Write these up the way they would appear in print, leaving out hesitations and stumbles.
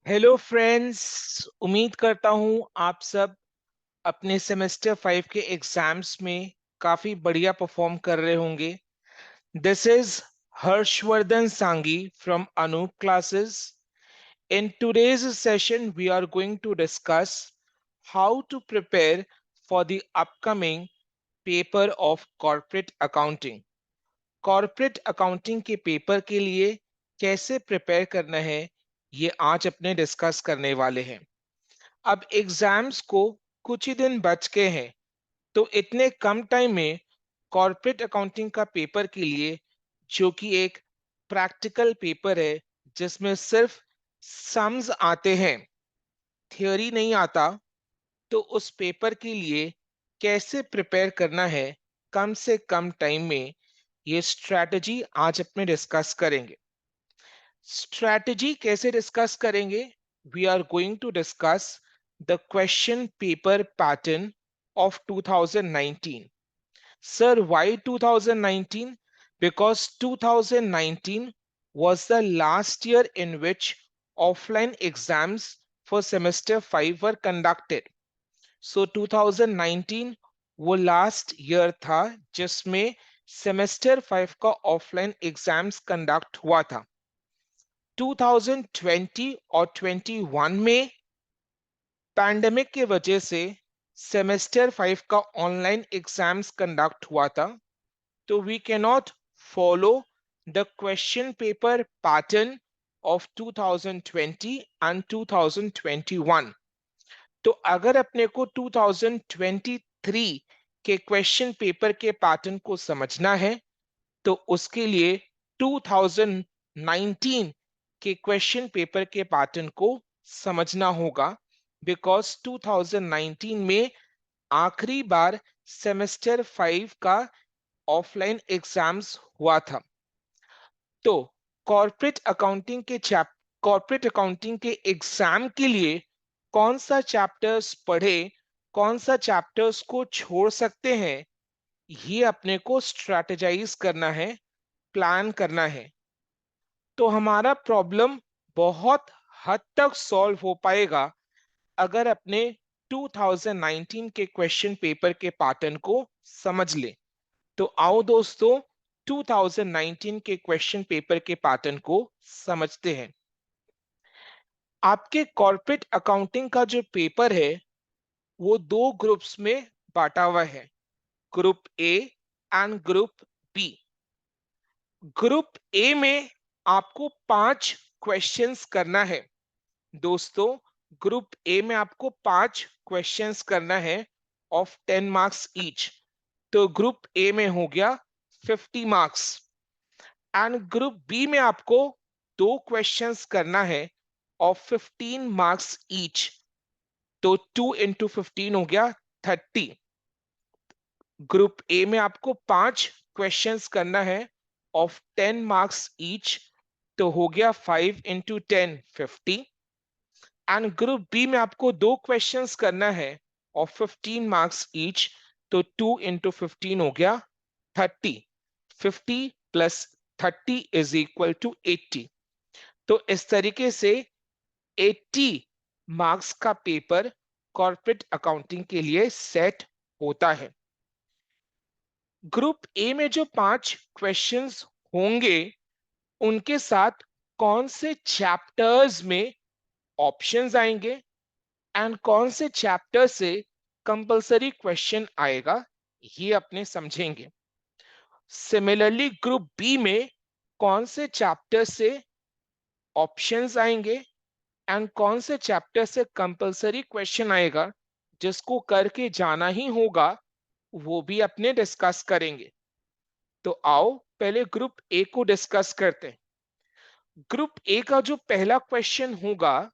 Hello friends, उम्मीद करता हूँ आप सब अपने सेमेस्टर 5 के एग्जाम्स में काफी बढ़िया परफॉर्म कर रहे होंगे। This is Harshvardhan Sangi from Anoop classes. In today's session, we are going to discuss how to prepare for the upcoming paper of corporate accounting. Corporate accounting के पेपर के लिए कैसे प्रिपेयर करना है, ये आज अपने डिस्कस करने वाले हैं। अब एग्जाम्स को कुछ ही दिन बच के हैं, तो इतने कम टाइम में कॉर्पोरेट अकाउंटिंग का पेपर के लिए, जो कि एक प्रैक्टिकल पेपर है जिसमें सिर्फ सम्स आते हैं, थियोरी नहीं आता, तो उस पेपर के लिए कैसे प्रिपेयर करना है कम से कम टाइम में, ये स्ट्रैटेजी आज अपने डिस्कस करेंगे। स्ट्रैटेजी कैसे डिस्कस करेंगे? We are going to discuss the question paper pattern of 2019। Sir, why 2019? Because 2019 was the last year in which offline exams for semester 5 were conducted. So 2019 वो last year था जिसमें semester 5 का offline exams conduct हुआ था। 2020 और 21 में pandemic के वजह से सेमेस्टर 5 का ऑनलाइन एग्जाम्स कंडक्ट हुआ था, तो we can not follow the question paper pattern of 2020 and 2021। तो अगर अपने को 2023 के क्वेश्चन पेपर के पैटर्न को समझना है, तो उसके लिए 2019 के क्वेश्चन पेपर के पैटर्न को समझना होगा। बिकॉज 2019 में आखिरी बार सेमेस्टर 5 का ऑफलाइन एग्जाम्स हुआ था। तो कॉर्पोरेट अकाउंटिंग के एग्जाम के लिए कौन सा चैप्टर्स पढ़े, कौन सा चैप्टर्स को छोड़ सकते हैं, ये अपने को स्ट्रैटेजाइज करना है, प्लान करना है। तो हमारा प्रॉब्लम बहुत हद तक सॉल्व हो पाएगा अगर अपने 2019 के क्वेश्चन पेपर के पैटर्न को समझ ले। तो आओ दोस्तों, 2019 के क्वेश्चन पेपर के पैटर्न को समझते हैं। आपके कॉर्पोरेट अकाउंटिंग का जो पेपर है वो दो ग्रुप्स में बांटा हुआ है, group A and group B. Group A में आपको 5 क्वेश्चंस करना है दोस्तों। ग्रुप ए में आपको 5 क्वेश्चंस करना है ऑफ 10 मार्क्स ईच। तो ग्रुप ए में हो गया 50 मार्क्स। एंड ग्रुप बी में आपको 2 क्वेश्चंस करना है ऑफ 15 मार्क्स ईच। तो 2 इंटू 15 हो गया 30। ग्रुप ए में आपको 5 क्वेश्चंस करना है ऑफ 10 मार्क्स ईच। तो हो गया 5 इंटू 10 50। एंड ग्रुप बी में आपको 2 क्वेश्चंस करना है ऑफ 15 मार्क्स ईच। तो 2 इंटू 15 हो गया 30। 50 प्लस 30 इज इक्वल टू 80। तो इस तरीके से 80 मार्क्स का पेपर कॉर्पोरेट अकाउंटिंग के लिए सेट होता है। ग्रुप ए में जो 5 क्वेश्चंस होंगे उनके साथ कौन से चैप्टर्स में ऑप्शंस आएंगे एंड कौन से चैप्टर से कंपलसरी क्वेश्चन आएगा, ये अपने समझेंगे। सिमिलरली ग्रुप बी में कौन से चैप्टर से ऑप्शंस आएंगे एंड कौन से चैप्टर से कंपलसरी क्वेश्चन आएगा जिसको करके जाना ही होगा, वो भी अपने डिस्कस करेंगे। तो आओ पहले ग्रुप ए को डिस्कस करते हैं। ग्रुप ए का जो पहला क्वेश्चन होगा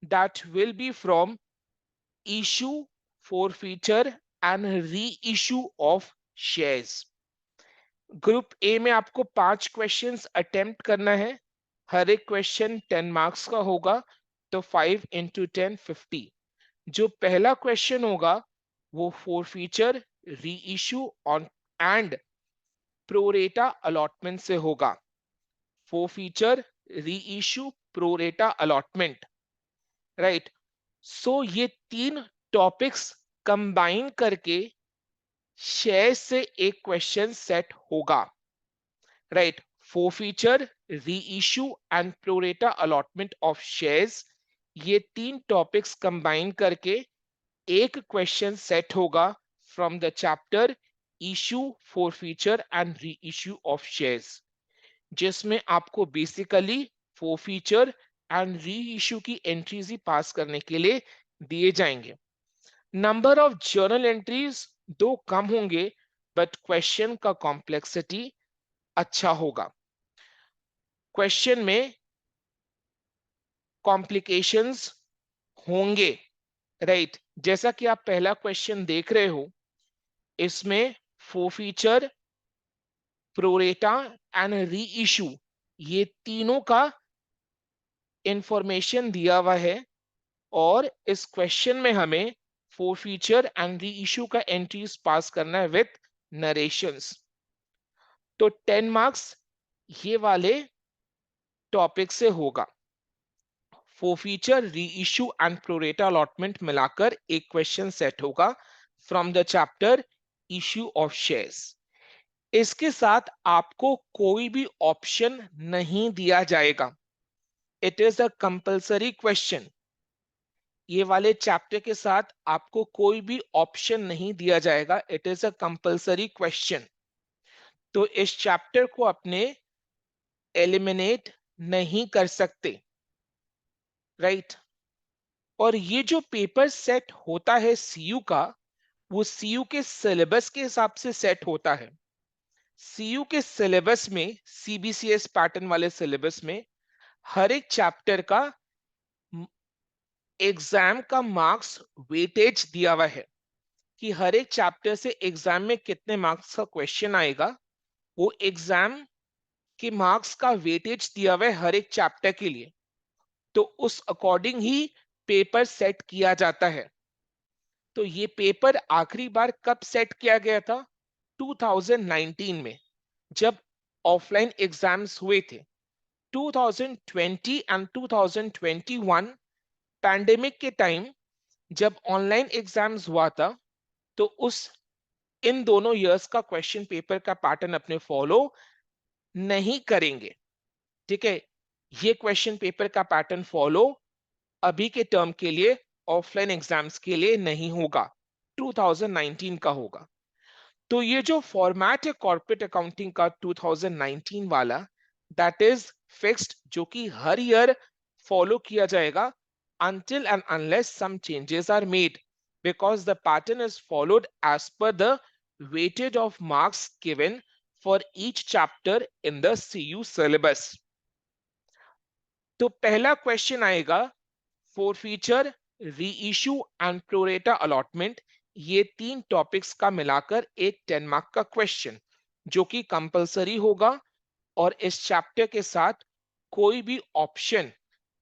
that will be from issue, forfeiture and reissue of shares. Group A में आपको 5 क्वेश्चंस अटेम्प्ट करना है। हर एक क्वेश्चन 10 मार्क्स का होगा। तो 5 इंटू 10 50। जो पहला क्वेश्चन होगा वो forfeiture, री issue on and pro rata allotment से होगा। forfeiture, री इशू, प्रोरेटा अलॉटमेंट। राइट। सो ये तीन टॉपिक्स कंबाइन करके शेयर से एक क्वेश्चन सेट होगा, राइट। फोरफीचर, री issue and pro rata allotment of shares, ये तीन टॉपिक्स कंबाइन करके एक क्वेश्चन सेट होगा from the chapter issue, forfeiture and reissue of shares, जिसमें आपको basically forfeiture and re issue की एंट्रीज ही पास करने के लिए दिए जाएंगे। नंबर ऑफ जर्नल एंट्रीज दो कम होंगे, बट क्वेश्चन का कॉम्प्लेक्सिटी अच्छा होगा। क्वेश्चन में कॉम्प्लिकेशंस होंगे, राइट। जैसा कि आप पहला क्वेश्चन देख रहे हो, इसमें forfeiture, pro rata and re issue, ये तीनों का इंफॉर्मेशन दिया हुआ है, और इस क्वेश्चन में हमें फोरफीचर एंड री इशू का एंट्रीज पास करना है विथ नरेशंस। तो 10 मार्क्स ये वाले टॉपिक से होगा। फोरफीचर, री इशू एंड प्रोरेटा अलॉटमेंट मिलाकर एक क्वेश्चन सेट होगा from the chapter issue of shares. इसके साथ आपको कोई भी ऑप्शन नहीं दिया जाएगा। It is a compulsory question. ये वाले चैप्टर के साथ आपको कोई भी ऑप्शन नहीं दिया जाएगा। It is a compulsory question. तो इस चैप्टर को अपने एलिमिनेट नहीं कर सकते, राइट। और ये जो पेपर सेट होता है सीयू का, वो सीयू के सिलेबस के हिसाब से सेट होता है। सीयू के सिलेबस में, सीबीसीएस पैटर्न वाले सिलेबस में, हर एक चैप्टर का एग्जाम का मार्क्स वेटेज दिया हुआ है कि हर एक चैप्टर से एग्जाम में कितने मार्क्स का क्वेश्चन आएगा। वो एग्जाम के मार्क्स का वेटेज दिया हुआ है हर एक चैप्टर के लिए। तो उस अकॉर्डिंग ही पेपर सेट किया जाता है। तो ये पेपर आखिरी बार कब सेट किया गया था? 2019 में, जब ऑफलाइन एग्जाम्स हुए थे। 2020 एंड 2021 पैंडेमिक के टाइम जब ऑनलाइन एग्जाम्स हुआ था, तो उस इन दोनों इयर्स का क्वेश्चन पेपर का पैटर्न अपने फॉलो नहीं करेंगे, ठीक है। ये क्वेश्चन पेपर का पैटर्न फॉलो अभी के टर्म के लिए, ऑफलाइन एग्जाम्स के लिए नहीं होगा, 2019 का होगा। तो ये जो फॉर्मेट है कॉर्पोरेट अकाउंटिंग का 2019 वाला, दैट इज फिक्स्ड, जो कि हर ईयर फॉलो किया जाएगा until and unless some changes are made, because the pattern is followed as per the weightage of marks given for each chapter in the CU syllabus. तो पहला question आएगा forfeiture, री issue and pro rata allotment, ये तीन topics का मिलाकर एक 10 mark का क्वेश्चन, जो कि कंपलसरी होगा, और इस चैप्टर के साथ कोई भी ऑप्शन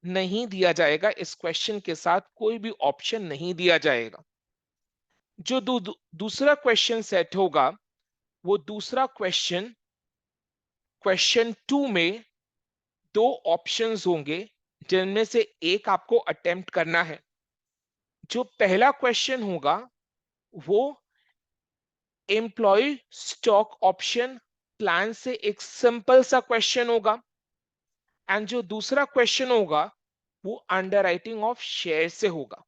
नहीं दिया जाएगा। इस क्वेश्चन के साथ कोई भी ऑप्शन नहीं दिया जाएगा। जो दूसरा क्वेश्चन सेट होगा, वो दूसरा क्वेश्चन, क्वेश्चन 2 में दो ऑप्शंस होंगे, जिनमें से एक आपको अटेम्प्ट करना है। जो पहला क्वेश्चन होगा, वो एम्प्लॉय स्टॉक ऑप्शन प्लान से एक सिंपल सा क्वेश्चन होगा। एंड जो दूसरा क्वेश्चन होगा, वो अंडरराइटिंग ऑफ शेयर से होगा।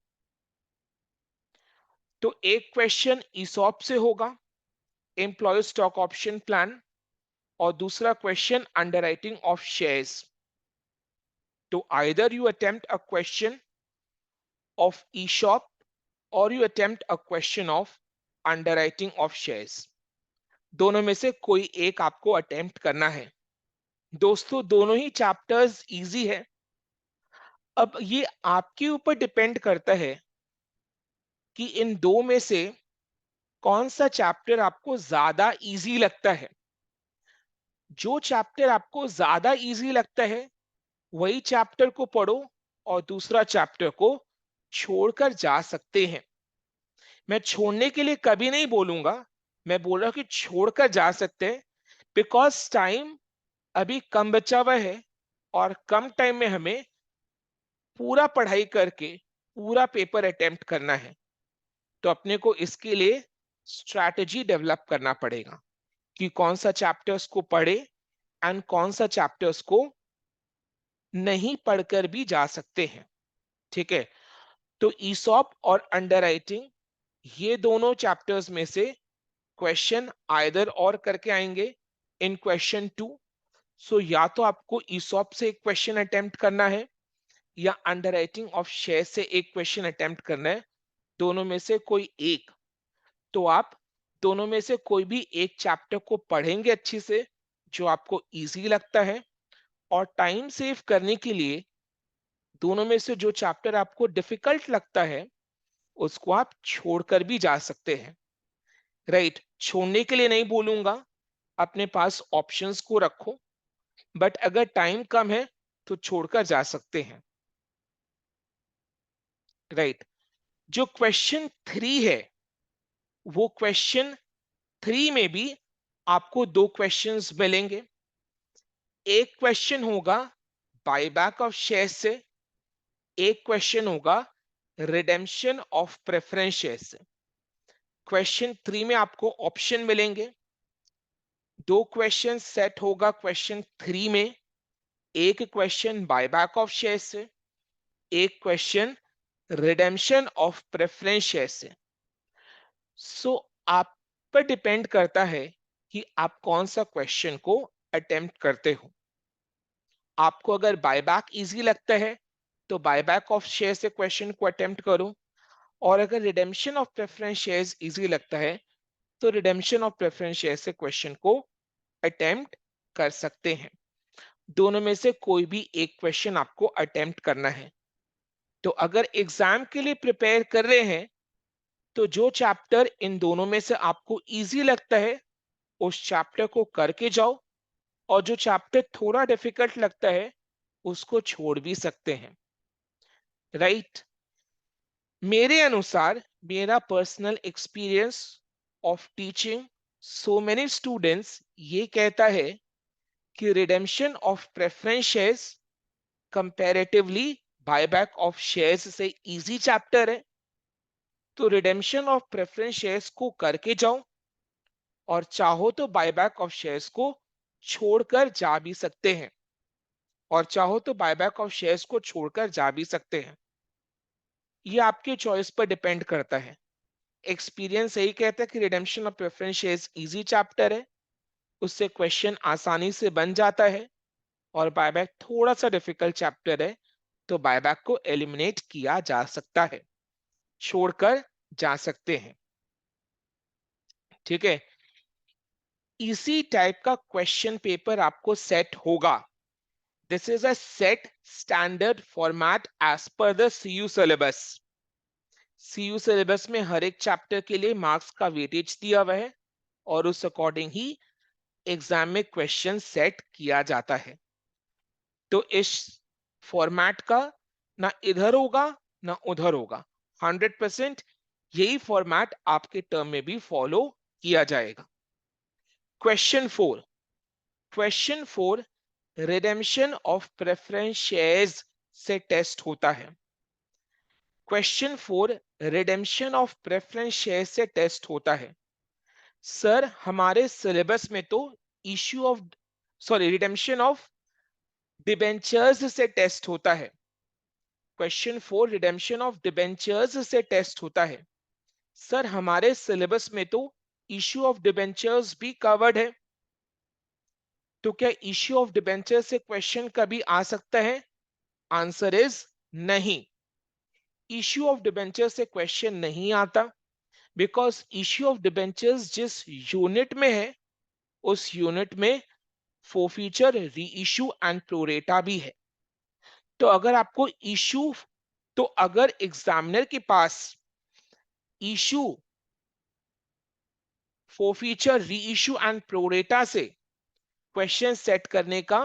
तो एक क्वेश्चन ईसॉप से होगा, एम्प्लॉय स्टॉक ऑप्शन प्लान, और दूसरा क्वेश्चन अंडरराइटिंग ऑफ शेयर्स। तो either you attempt a question of eShop, or you attempt a question of underwriting of shares। दोनों में से कोई एक आपको अटेम्प्ट करना है। दोस्तों, दोनों ही चैप्टर्स इजी है। अब ये आपके ऊपर डिपेंड करता है कि इन दो में से कौन सा चैप्टर आपको ज्यादा इजी लगता है। जो चैप्टर आपको ज्यादा इजी लगता है, वही चैप्टर को पढ़ो, और दूसरा चैप्टर को छोड़कर जा सकते हैं। मैं छोड़ने के लिए कभी नहीं बोलूंगा, मैं बोल रहा हूं कि छोड़कर जा सकते हैं, बिकॉज टाइम अभी कम बचा हुआ है, और कम टाइम में हमें पूरा पढ़ाई करके पूरा पेपर अटेम्प्ट करना है, तो अपने को इसके लिए स्ट्रैटेजी डेवलप करना पड़ेगा कि कौन सा चैप्टर्स को पढ़े एंड कौन सा चैप्टर्स को नहीं पढ़कर भी जा सकते हैं। ठीक है, तो ईसॉप और अंडरराइटिंग, ये दोनों चैप्टर्स में से क्वेश्चन आइदर और करके आएंगे इन क्वेश्चन 2। सो या तो आपको ईसॉप से एक क्वेश्चन अटेम्प्ट करना है या अंडरराइटिंग ऑफ शेयर से एक क्वेश्चन अटेम्प्ट करना है, दोनों में से कोई एक। तो आप दोनों में से कोई भी एक चैप्टर को पढ़ेंगे अच्छी से, जो आपको इजी लगता है, और टाइम सेव करने के लिए दोनों में से जो चैप्टर आपको डिफिकल्ट लगता है उसको आप छोड़कर भी जा सकते हैं। राइट, छोड़ने के लिए नहीं बोलूंगा, अपने पास ऑप्शंस को रखो, बट अगर टाइम कम है तो छोड़कर जा सकते हैं। राइट, जो क्वेश्चन 3 है, वो क्वेश्चन 3 में भी आपको दो क्वेश्चंस मिलेंगे। एक क्वेश्चन होगा बायबैक ऑफ शेयर से, एक क्वेश्चन होगा रिडेम्पशन ऑफ प्रेफरेंस शेयर से। क्वेश्चन 3 में आपको ऑप्शन मिलेंगे, दो क्वेश्चन सेट होगा क्वेश्चन 3 में, एक क्वेश्चन बायबैक ऑफ शेयर से, एक question redemption of preference share से। सो आप पर डिपेंड करता है कि आप कौन सा क्वेश्चन को अटेम्प्ट करते हो। आपको अगर बायबैक इजी लगता है तो बायबैक ऑफ शेयर से क्वेश्चन को अटेम्प्ट करो, और अगर redemption of preference shares easy लगता है तो रिडेम्पशन ऑफ प्रेफरेंस शेयर से क्वेश्चन को अटेम्प्ट कर सकते हैं। दोनों में से कोई भी एक क्वेश्चन आपको अटेम्प्ट करना है। तो अगर एग्जाम के लिए प्रिपेयर कर रहे हैं तो जो चैप्टर इन दोनों में से आपको इजी लगता है उस चैप्टर को करके जाओ, और जो चैप्टर थोड़ा डिफिकल्ट लगता है उसको छोड़ भी सकते हैं। राइट, मेरे अनुसार, मेरा personal experience of teaching so many students ये कहता है कि redemption of preference shares comparatively buyback of shares से इजी चैप्टर है। तो रिडेम्पशन ऑफ प्रेफरेंस शेयर्स को करके जाओ, और चाहो तो बायबैक ऑफ शेयर्स को छोड़कर जा भी सकते हैं, और चाहो तो बायबैक ऑफ शेयर्स को छोड़कर जा भी सकते हैं। ये आपके चॉइस पर डिपेंड करता है। एक्सपीरियंस यही कहता है कि redemption of preference shares easy chapter है, उससे क्वेश्चन आसानी से बन जाता है, और बायबैक थोड़ा सा डिफिकल्ट चैप्टर है, तो बायबैक को एलिमिनेट किया जा सकता है, छोड़कर जा सकते हैं। ठीक है, इसी टाइप का क्वेश्चन पेपर आपको सेट होगा। This is a set standard format as per the CU syllabus. CU syllabus में हर एक चैप्टर के लिए मार्क्स का वेटेज दिया हुआ है, और उस अकॉर्डिंग ही एग्जाम में क्वेश्चन सेट किया जाता है। तो इस फॉर्मेट का ना इधर होगा ना उधर होगा, 100% यही फॉर्मेट आपके टर्म में भी फॉलो किया जाएगा। Question 4 redemption of preference shares से टेस्ट होता है। Question 4 redemption of preference shares से टेस्ट होता है। सर, हमारे सिलेबस में तो issue of redemption of debentures से टेस्ट होता है। क्वेश्चन 4 रिडेम्पशन ऑफ डिबेंचर्स से टेस्ट होता है। सर, हमारे सिलेबस में तो इश्यू ऑफ डिबेंचर्स भी कवर्ड है, तो क्या इश्यू ऑफ डिबेंचर्स से क्वेश्चन कभी आ सकता है? आंसर इज नहीं। इश्यू ऑफ डिबेंचर्स से क्वेश्चन नहीं आता, बिकॉज इश्यू ऑफ डिबेंचर्स जिस यूनिट में है उस यूनिट में फोरफीचर, री इश्यू एंड प्रोरेटा भी है। तो अगर आपको इश्यू, तो अगर एग्जामिनर के पास इश्यू, फोरफीचर, री इश्यू एंड प्रोरेटा से क्वेश्चन सेट करने का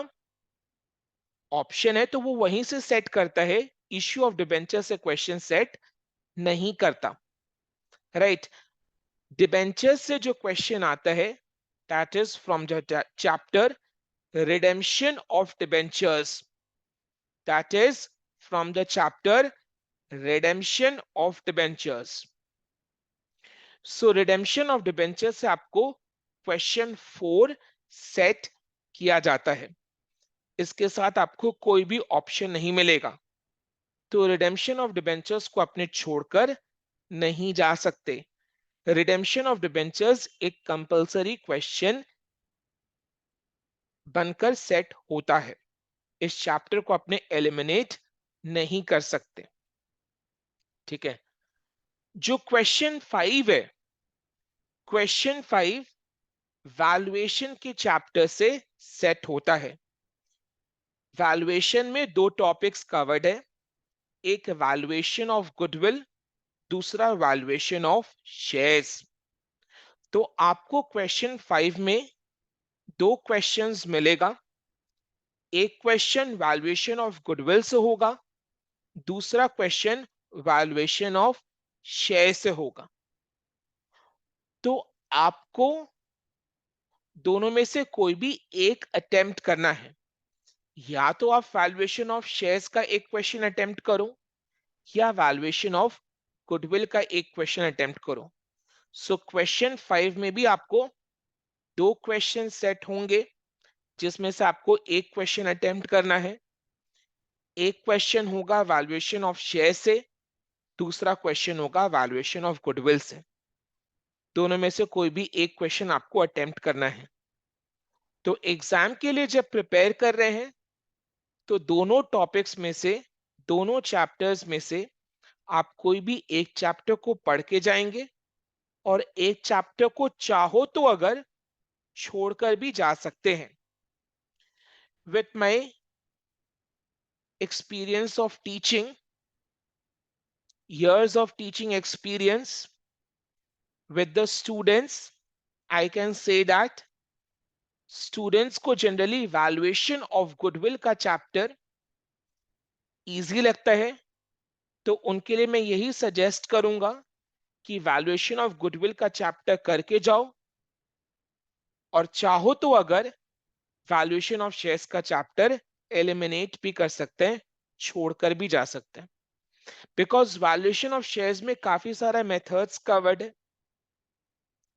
ऑप्शन है तो वो वहीं से सेट करता है, इश्यू ऑफ डिबेंचर से क्वेश्चन सेट नहीं करता। राइट, डिबेंचर से जो क्वेश्चन आता है that is from the chapter redemption of debentures, that is from the chapter redemption of debentures. So redemption of debentures से आपको क्वेश्चन 4 सेट किया जाता है, इसके साथ आपको कोई भी ऑप्शन नहीं मिलेगा। तो रिडेम्पशन ऑफ डिबेंचर्स को अपने छोड़कर नहीं जा सकते। रिडेम्पशन ऑफ डिबेंचर्स एक कंपलसरी क्वेश्चन बनकर सेट होता है, इस चैप्टर को अपने एलिमिनेट नहीं कर सकते। ठीक है, जो क्वेश्चन 5 है, क्वेश्चन 5 वैल्यूएशन के चैप्टर से सेट होता है। वैल्यूएशन में दो टॉपिक्स कवर्ड है, एक वैल्यूएशन ऑफ गुडविल, दूसरा वैल्यूएशन ऑफ शेयर्स। तो आपको क्वेश्चन 5 में दो क्वेश्चंस मिलेगा, एक क्वेश्चन वैल्यूएशन ऑफ गुडविल से होगा, दूसरा क्वेश्चन वैल्यूएशन ऑफ शेयर से होगा। तो आपको दोनों में से कोई भी एक अटेम्प्ट करना है, या तो आप वैल्यूएशन ऑफ शेयर्स का एक क्वेश्चन अटेम्प्ट करो या वैल्यूएशन ऑफ गुडविल का एक क्वेश्चन अटेम्प्ट करो। सो क्वेश्चन 5 में भी आपको दो क्वेश्चन सेट होंगे, जिसमें से आपको एक क्वेश्चन अटेम्प्ट करना है। एक क्वेश्चन होगा वैल्यूएशन ऑफ शेयर से, दूसरा क्वेश्चन होगा वैल्यूएशन ऑफ गुडविल से। दोनों में से कोई भी एक क्वेश्चन आपको अटेम्प्ट करना है। तो एग्जाम के लिए जब प्रिपेयर कर रहे हैं, तो दोनों टॉपिक्स में से, दोनों चैप्टर्स में से आप कोई भी एक चैप्टर को पढ़ के जाएंगे, और एक चैप्टर को चाहो तो अगर छोड़कर भी जा सकते हैं। With my experience of teaching, years of teaching experience with the students, I can say that students को generally valuation of goodwill का chapter easy लगता है, तो उनके लिए मैं यही suggest करूंगा कि valuation of goodwill का chapter करके जाओ, और चाहो तो अगर valuation of shares का chapter eliminate भी कर सकते हैं, छोड़कर भी जा सकते हैं। बिकॉज वैल्यूएशन ऑफ शेयर्स में काफी सारा मेथड्स कवर्ड है,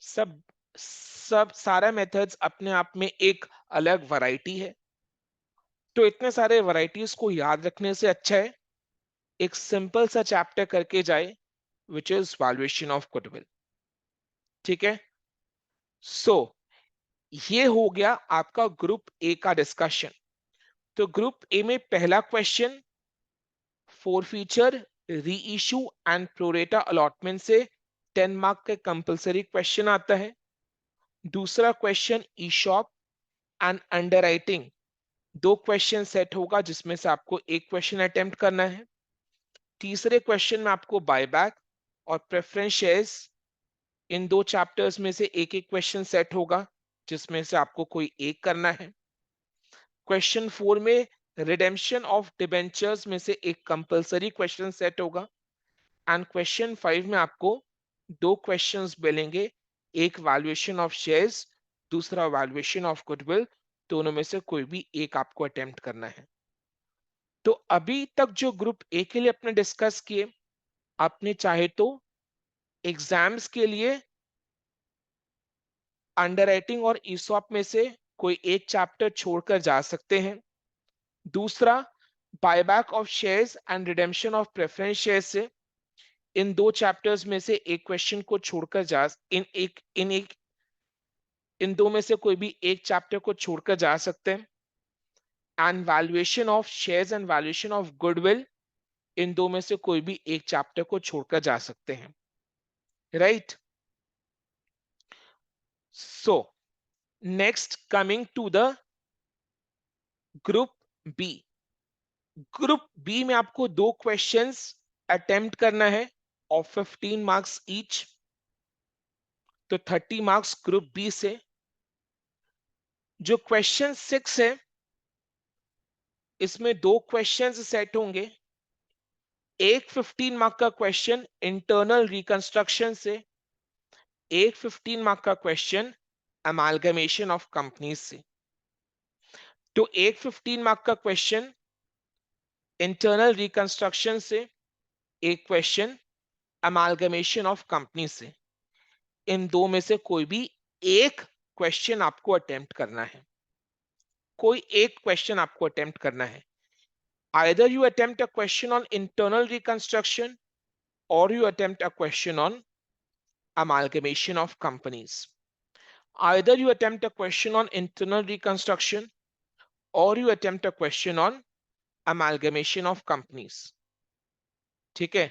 सब सब सारा मेथड्स अपने आप में एक अलग वैरायटी है। तो इतने सारे वैरायटीज को याद रखने से अच्छा है एक सिंपल सा चैप्टर करके जाए, which is valuation of goodwill. ठीक है, सो ये हो गया आपका ग्रुप ए का डिस्कशन। तो ग्रुप ए में पहला क्वेश्चन फोर फीचर री इशू एंड प्रोरेटा अलॉटमेंट से 10 मार्क का कंपलसरी क्वेश्चन आता है। दूसरा क्वेश्चन ईशॉप एंड अंडरराइटिंग, दो क्वेश्चन सेट होगा जिसमें से आपको एक क्वेश्चन अटेम्प्ट करना है। तीसरे क्वेश्चन में आपको बायबैक और प्रेफरेंस शेयर्स, इन दो चैप्टर्स में से एक एक क्वेश्चन सेट होगा जिसमें से आपको कोई एक करना है। क्वेश्चन 4 में रिडेम्पशन ऑफ डिबेंचर्स में से एक कंपलसरी क्वेश्चन सेट होगा। एंड क्वेश्चन 5 में आपको दो क्वेश्चंस मिलेंगे, एक वैल्यूएशन ऑफ शेयर्स, दूसरा वैल्यूएशन ऑफ गुडविल, दोनों में से कोई भी एक आपको अटेम्प्ट करना है। तो अभी तक जो ग्रुप ए के लिए अपने डिस्कस किए, आपने चाहे तो एग्जाम्स के लिए अंडरराइटिंग और ईसॉप में से कोई एक चैप्टर छोड़कर जा सकते हैं। दूसरा buyback of shares and redemption of preference shares से इन दो चैप्टर्स में से एक क्वेश्चन को छोड़कर जा इन दो में से कोई भी एक चैप्टर को छोड़कर जा सकते हैं। And valuation of shares and valuation of goodwill, इन दो में से कोई भी एक चैप्टर को छोड़कर जा सकते हैं। Right, so next coming to the group B. Group B में आपको दो क्वेश्चंस अटेम्प्ट करना है ऑफ 15 मार्क्स ईच, तो 30 मार्क्स ग्रुप बी से। जो क्वेश्चन 6 है, इसमें दो क्वेश्चंस सेट होंगे, एक 15 मार्क का क्वेश्चन इंटरनल रिकंस्ट्रक्शन से, एक 15 मार्क का क्वेश्चन अमालगमेशन ऑफ कंपनीज से। तो एक 15 मार्क का क्वेश्चन इंटरनल रिकंस्ट्रक्शन से एक क्वेश्चन अमालगमेशन ऑफ कंपनी से। इन दो में से कोई भी एक क्वेश्चन आपको अटेम्प्ट करना है, कोई एक क्वेश्चन आपको अटेम्प्ट करना है। Either you attempt a question on internal reconstruction or you attempt a question on amalgamation of companies. Either you attempt a question on internal reconstruction or you attempt a question on amalgamation of companies. ठीक है?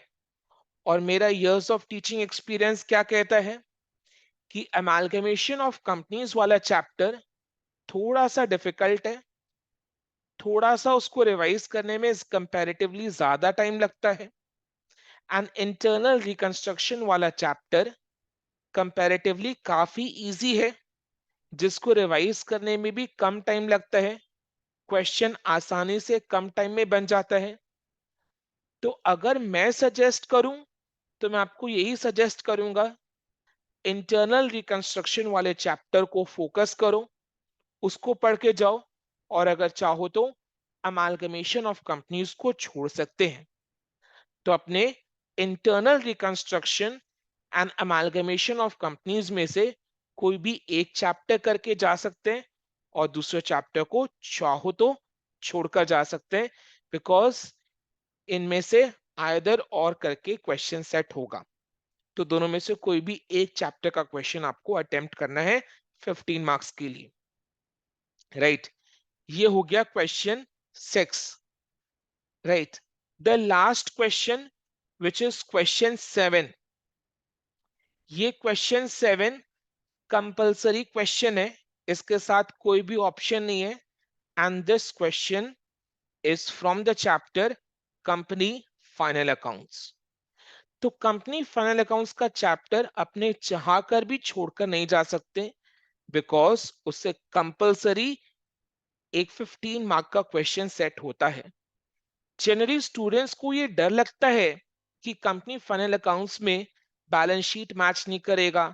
और मेरा years of teaching experience क्या कहता है कि amalgamation of companies वाला chapter थोड़ा सा डिफिकल्ट है, थोड़ा सा उसको रिवाइज करने में कंपैरेटिवली ज्यादा टाइम लगता है। एंड इंटरनल रिकंस्ट्रक्शन वाला चैप्टर कंपैरेटिवली काफी इजी है, जिसको रिवाइज करने में भी कम टाइम लगता है, क्वेश्चन आसानी से कम टाइम में बन जाता है। तो अगर मैं सजेस्ट करूं तो मैं आपको यही सजेस्ट करूंगा, इंटरनल रिकंस्ट्रक्शन वाले चैप्टर को फोकस करो, उसको पढ़ के जाओ, और अगर चाहो तो अमालगमेशन ऑफ कंपनीज को छोड़ सकते हैं। तो अपने internal reconstruction and amalgamation of companies में से कोई भी एक चैप्टर करके जा सकते हैं और दूसरे चैप्टर को चाहो तो छोड़कर जा सकते हैं, बिकॉज इनमें से आइदर और करके क्वेश्चन सेट होगा। तो दोनों में से कोई भी एक चैप्टर का क्वेश्चन आपको अटेम्प्ट करना है 15 मार्क्स के लिए, राइट? ये हो गया question 6, right? The last question which is question 7। ये क्वेश्चन 7 कंपल्सरी क्वेश्चन है, इसके साथ कोई भी ऑप्शन नहीं है। And this question is from the chapter company final accounts. तो कंपनी फाइनल अकाउंट्स का चैप्टर अपने चाह कर भी छोड़कर नहीं जा सकते, बिकॉज उससे कंपल्सरी एक 15 मार्क का क्वेश्चन सेट होता है। जनरली स्टूडेंट्स को ये डर लगता है कि कंपनी फाइनल अकाउंट्स में बैलेंस शीट मैच नहीं करेगा,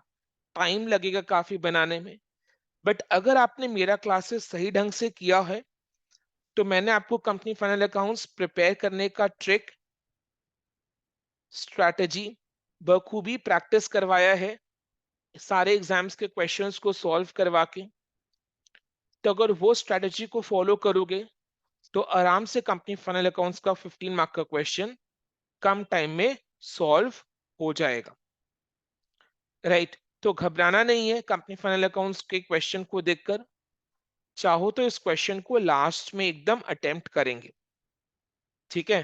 टाइम लगेगा काफी बनाने में। बट अगर आपने मेरा क्लासेस सही ढंग से किया है तो मैंने आपको कंपनी फाइनल अकाउंट्स प्रिपेयर करने का ट्रिक, स्ट्रैटेजी बखूबी प्रैक्टिस करवाया है, सारे एग्जाम्स के क्वेश्चंस को सॉल्व करवा के। तो अगर वो स्ट्रैटेजी को फॉलो करोगे तो आराम से कंपनी फाइनल अकाउंट्स का 15 मार्क का क्वेश्चन कम टाइम में सॉल्व हो जाएगा, राइट? तो घबराना नहीं है कंपनी फाइनल अकाउंट्स के क्वेश्चन को देखकर। चाहो तो इस क्वेश्चन को लास्ट में एकदम अटेम्प्ट करेंगे, ठीक है,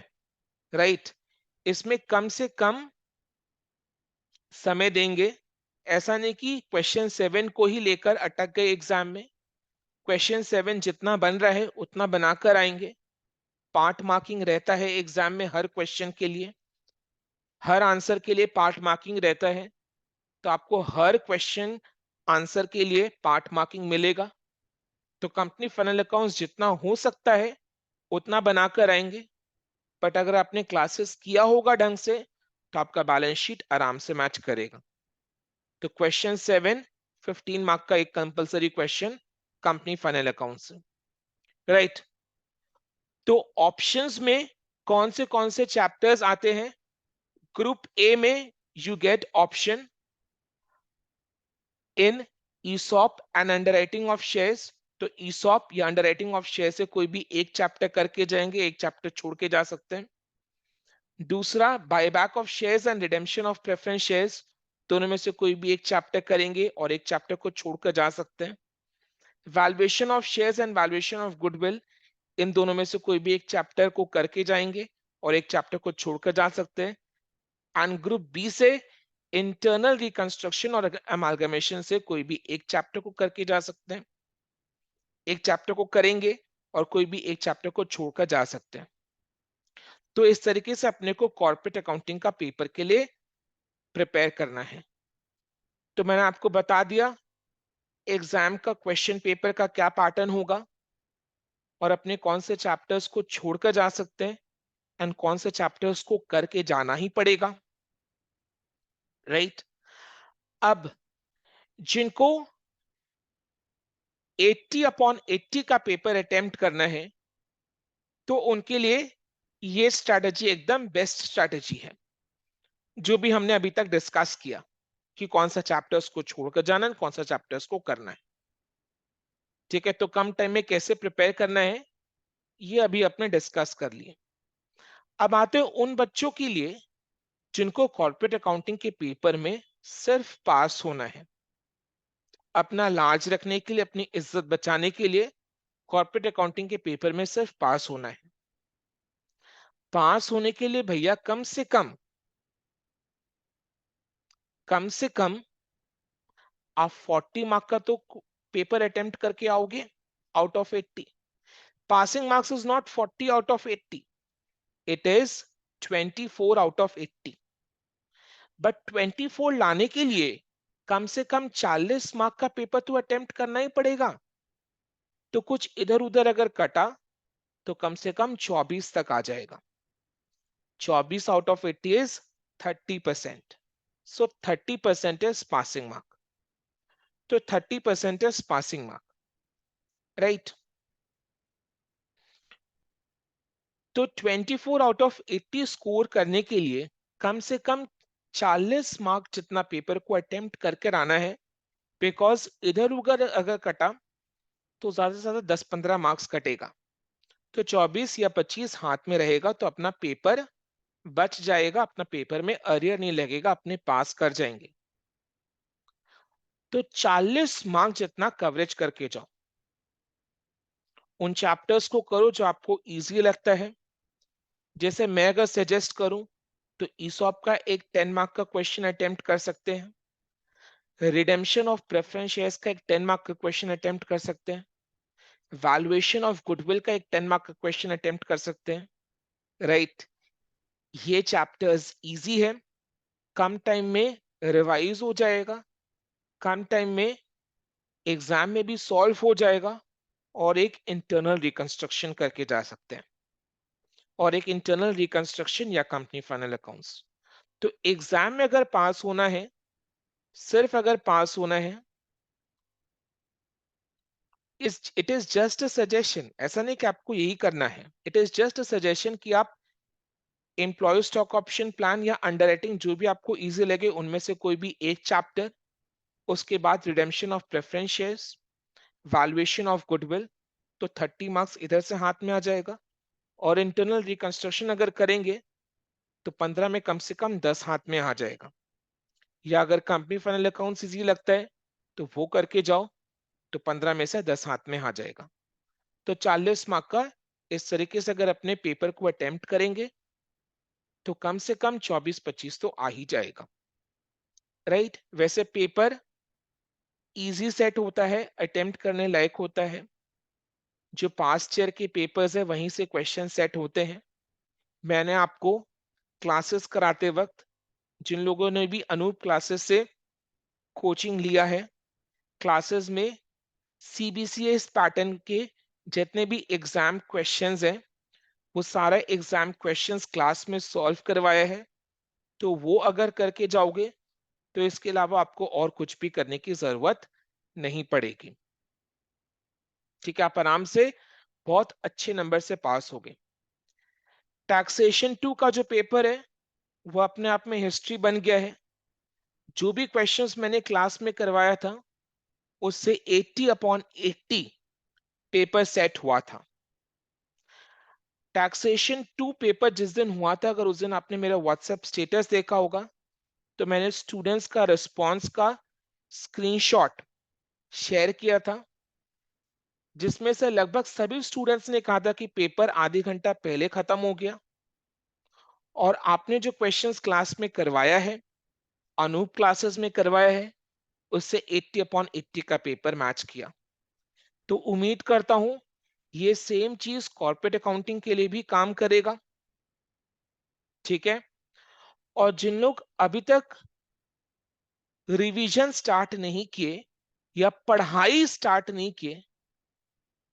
राइट? इसमें कम से कम समय देंगे। ऐसा नहीं कि क्वेश्चन 7 को ही लेकर अटक गए एग्जाम में। क्वेश्चन 7 जितना बन रहा है उतना बनाकर आएंगे। पार्ट मार्किंग रहता है एग्जाम में, हर क्वेश्चन के लिए, हर आंसर के लिए पार्ट मार्किंग रहता है। तो आपको हर क्वेश्चन आंसर के लिए पार्ट मार्किंग मिलेगा। तो कंपनी फाइनल अकाउंट्स जितना हो सकता है उतना बनाकर आएंगे। बट अगर आपने क्लासेस किया होगा ढंग से तो आपका बैलेंस शीट आराम से मैच करेगा। तो क्वेश्चन 7 15 मार्क का एक compulsory question company final account से, राइट? तो ऑप्शंस में कौन से चैप्टर्स आते हैं? ग्रुप ए में you get option in ESOP and underwriting of shares. तो ईसॉप या अंडरराइटिंग ऑफ शेयर से कोई भी एक चैप्टर करके जाएंगे, एक चैप्टर छोड़ के जा सकते हैं। दूसरा, buyback of shares and redemption of preference shares, दोनों में से कोई भी एक चैप्टर करेंगे और एक चैप्टर को छोड़कर जा सकते हैं। Valuation of shares and valuation of goodwill, इन दोनों में से कोई भी एक चैप्टर को करके जाएंगे और एक चैप्टर को छोड़कर जा सकते हैं। एंड ग्रुप बी से इंटरनल रिकंस्ट्रक्शन और अमालगमेशन से कोई भी एक चैप्टर को करके जा सकते हैं, एक चैप्टर को करेंगे और कोई भी एक चैप्टर को छोड़कर जा सकते हैं। तो इस तरीके से अपने को कॉर्पोरेट अकाउंटिंग का पेपर के लिए प्रिपेयर करना है। तो मैंने आपको बता दिया एग्जाम का क्वेश्चन पेपर का क्या पैटर्न होगा और अपने कौन से चैप्टर्स को छोड़कर जा सकते हैं एंड कौन से चैप्टर्स को करके जाना ही पड़ेगा, राइट? अब जिनको 80/80 का पेपर अटेम्प्ट करना है तो उनके लिए ये स्ट्रैटेजी एकदम बेस्ट स्ट्रैटेजी है जो भी हमने अभी तक डिस्कस किया कि कौन सा चैप्टर्स को छोड़कर जाना है, कौन सा चैप्टर्स को करना है। ठीक है, तो कम टाइम में कैसे प्रिपेयर करना है ये अभी अपने डिस्कस कर लिए। अब आते हैं उन बच्चों के लिए जिनको कॉर्पोरेट अकाउंटिंग के पेपर में सिर्फ पास होना है। अपना लाज रखने के लिए, अपनी इज्जत बचाने के लिए कॉर्पोरेट अकाउंटिंग के पेपर में सिर्फ पास होना है। पास होने के लिए भैया कम से कम आप 40 मार्क का तो पेपर अटेम्प्ट करके आओगे out of 80। Passing marks is not 40 out of 80, it is 24 out of 80। But 24 लाने के लिए कम से कम 40 मार्क का पेपर तो अटेम्प्ट करना ही पड़ेगा। तो कुछ इधर उधर अगर कटा तो कम से कम 24 तक आ जाएगा। 24 out of 80 is 30%। So 30% is passing mark. तो 30% इज पासिंग मार्क, राइट। तो 24 आउट ऑफ 80 स्कोर करने के लिए कम से कम 40 मार्क जितना पेपर को अटेम्प्ट करके आना है। बिकॉज इधर उधर अगर कटा तो ज्यादा से ज्यादा 10-15 मार्क्स कटेगा। तो 24 या 25 हाथ में रहेगा तो अपना पेपर बच जाएगा, अपना पेपर में अरियर नहीं लगेगा, अपने पास कर जाएंगे। तो 40 मार्क्स जितना कवरेज करके जाओ। उन चैप्टर्स को करो जो आपको इजी लगता है। जैसे मैं अगर सजेस्ट करूं तो ईसॉप का एक 10 मार्क का क्वेश्चन अटेम्प्ट कर सकते हैं। रिडेम्पशन ऑफ प्रेफरेंस शेयर्स का एक 10 मार्क का क्वेश्चन अटेम्प्ट कर सकते हैं। वैल्यूएशन ऑफ गुडविल का एक 10 मार्क का क्वेश्चन अटेम्प्ट कर सकते हैं, राइट। ये चैप्टर्स इजी है, कम टाइम में रिवाइज हो जाएगा, कम टाइम में एग्जाम में भी सॉल्व हो जाएगा, और एक इंटरनल रिकंस्ट्रक्शन करके जा सकते हैं। और एक इंटरनल रिकंस्ट्रक्शन या कंपनी फाइनल अकाउंट्स। तो एग्जाम में अगर पास होना है, सिर्फ अगर पास होना है, it is just a suggestion. ऐसा नहीं कि आपको यही करना है, it is just a suggestion कि आप एम्प्लॉय स्टॉक ऑप्शन प्लान या अंडर राइटिंग जो भी आपको इजी लगे उनमें से कोई भी एक चैप्टर, उसके बाद redemption of preference shares, valuation of goodwill, तो 30 मार्क्स इधर से हाथ में आ जाएगा। और इंटरनल रिकंस्ट्रक्शन अगर करेंगे तो 15 में कम से कम 10 हाथ में आ जाएगा। या अगर कंपनी फाइनल अकाउंट्स इजी लगता है तो वो करके जाओ, तो 15 में से 10 हाथ में आ जाएगा। तो 40 मार्क का इस तरीके से अगर अपने पेपर को अटेम्प्ट करेंगे तो कम से कम 24-25 तो आ ही जाएगा, राइट। वैसे पेपर इजी सेट होता है, अटेम्प्ट करने लायक होता है। जो पास्ट ईयर के पेपर्स है वहीं से क्वेश्चन सेट होते हैं। मैंने आपको क्लासेस कराते वक्त, जिन लोगों ने भी अनूप क्लासेस से कोचिंग लिया है, क्लासेस में सीबीसीएस पैटर्न के जितने भी एग्जाम क्वेश्चंस हैं वो सारा एग्जाम क्वेश्चंस क्लास में सॉल्व करवाया है। तो वो अगर करके जाओगे तो इसके अलावा आपको और कुछ भी करने की जरूरत नहीं पड़ेगी। ठीक है, आप आराम से बहुत अच्छे नंबर से पास हो गए। टैक्सेशन 2 का जो पेपर है वो अपने आप में हिस्ट्री बन गया है। जो भी क्वेश्चंस मैंने क्लास में करवाया था उससे 80/80 पेपर सेट हुआ था। टैक्सेशन 2 पेपर जिस दिन हुआ था, अगर उस दिन आपने मेरा व्हाट्सएप स्टेटस देखा होगा, तो मैंने स्टूडेंट्स का रिस्पॉन्स का स्क्रीनशॉट शेयर किया था, जिसमें से लगभग सभी स्टूडेंट्स ने कहा था कि पेपर आधे घंटा पहले खत्म हो गया। और आपने जो क्वेश्चंस क्लास में करवाया है, अनूप क्लासेस में करवाया है, उससे 80/80 का पेपर मैच किया। तो उम्मीद करता हूं ये सेम चीज कॉर्पोरेट अकाउंटिंग के लिए भी काम करेगा। ठीक है, और जिन लोग अभी तक रिवीजन स्टार्ट नहीं किए या पढ़ाई स्टार्ट नहीं किए,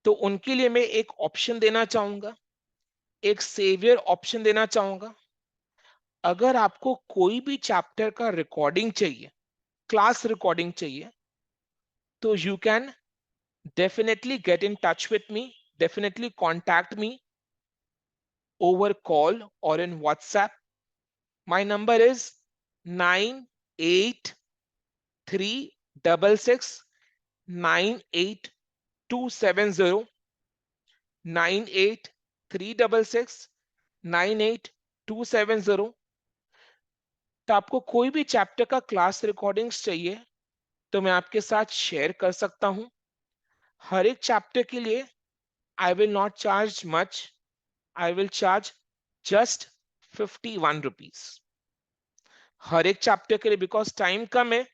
तो उनके लिए मैं एक ऑप्शन देना चाहूंगा, एक सेवियर ऑप्शन देना चाहूंगा। अगर आपको कोई भी चैप्टर का रिकॉर्डिंग चाहिए, क्लास रिकॉर्डिंग चाहिए, तो you can definitely get in touch with me, definitely contact me. over call or in WhatsApp. My number is 9836698270, 9836698270। तो आपको कोई भी चैप्टर का क्लास रिकॉर्डिंग्स चाहिए तो मैं आपके साथ शेयर कर सकता हूं। हर एक चैप्टर के लिए I will not charge much, I will charge just 51 rupees हर एक चैप्टर के लिए, बिकॉज टाइम कम है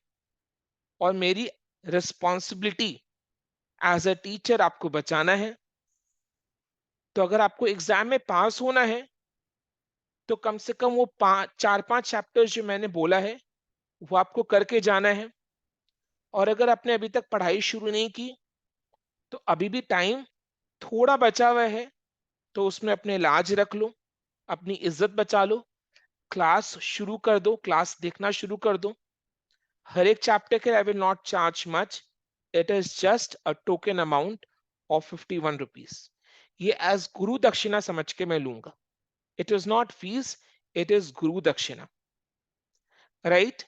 और मेरी रिस्पॉन्सिबिलिटी एज अ टीचर आपको बचाना है। तो अगर आपको एग्जाम में पास होना है तो कम से कम वो 4-5 चैप्टर्स जो मैंने बोला है वो आपको करके जाना है। और अगर आपने अभी तक पढ़ाई शुरू नहीं की तो अभी भी टाइम थोड़ा बचा हुआ है, तो उसमें अपने लाज रख लो, अपनी इज्जत बचा लो, क्लास शुरू कर दो, क्लास देखना शुरू कर दो। हर एक चैप्टर के आई will not charge much, it is just a token amount of 51 rupees. ये एज गुरु दक्षिणा समझ के मैं लूंगा। It is not fees, it is गुरु दक्षिणा, राइट।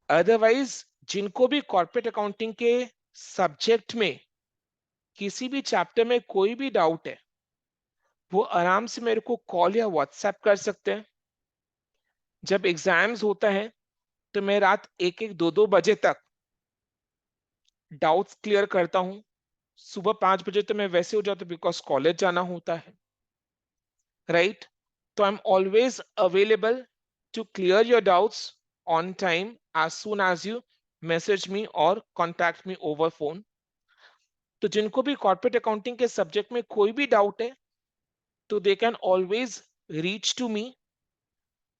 अदरवाइज जिनको भी कॉर्पोरेट अकाउंटिंग के सब्जेक्ट में किसी भी चैप्टर में कोई भी डाउट है वो आराम से मेरे को कॉल या व्हाट्सएप कर सकते हैं। जब एग्जाम्स होता है तो मैं रात 1-1, 2-2 बजे तक डाउट्स क्लियर करता हूँ। सुबह 5 बजे तो मैं वैसे हो जाता बिकॉज कॉलेज जाना होता है, राइट। तो I am always available to clear your doubts on time as soon as you message me और कॉन्टैक्ट मी ओवर फोन। तो जिनको भी कॉर्पोरेट अकाउंटिंग के सब्जेक्ट में कोई भी डाउट है तो they can always reach to me.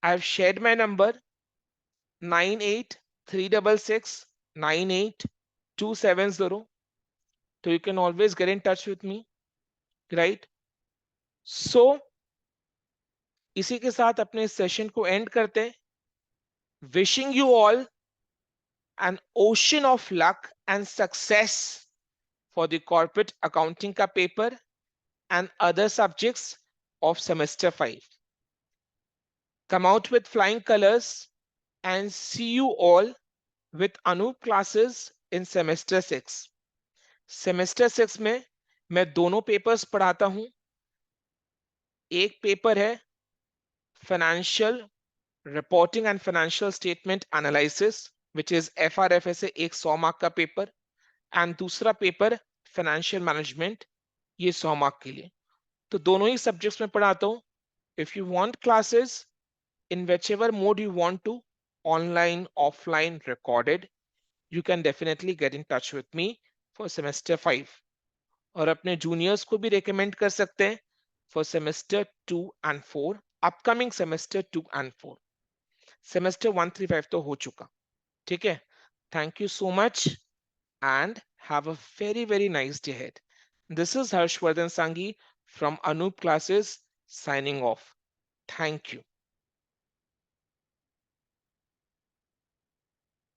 I have shared my number 9836698270, so you can always get in touch with me, right? So इसी के साथ अपने सेशन को एंड करते हैं। Wishing you all N ocean of luck and success for the corporate accounting का paper and other subjects of semester 5. Come out with flying colors and see you all with Anup classes in semester 6. Semester 6 में मैं दोनों papers पढ़ाता हूं। एक paper है financial reporting and financial statement analysis which is FRFSA, एक 100 mark का paper, and दूसरा पेपर फाइनेंशियल मैनेजमेंट, ये 100 मार्क के लिए। तो दोनों ही सब्जेक्ट्स में पढ़ाता हूं। If you want classes in whichever mode you want to, online, offline, recorded, you can definitely get in touch with me for semester 5. और अपने जूनियर्स को भी रेकमेंड कर सकते हैं for semester 2 and 4, upcoming semester 2 and 4. semester 1, 3, 5 तो हो चुका, ठीक है। Thank you so much and have a very, very nice day ahead. This is Harshvardhan Sanghi from Anup Classes signing off. Thank you.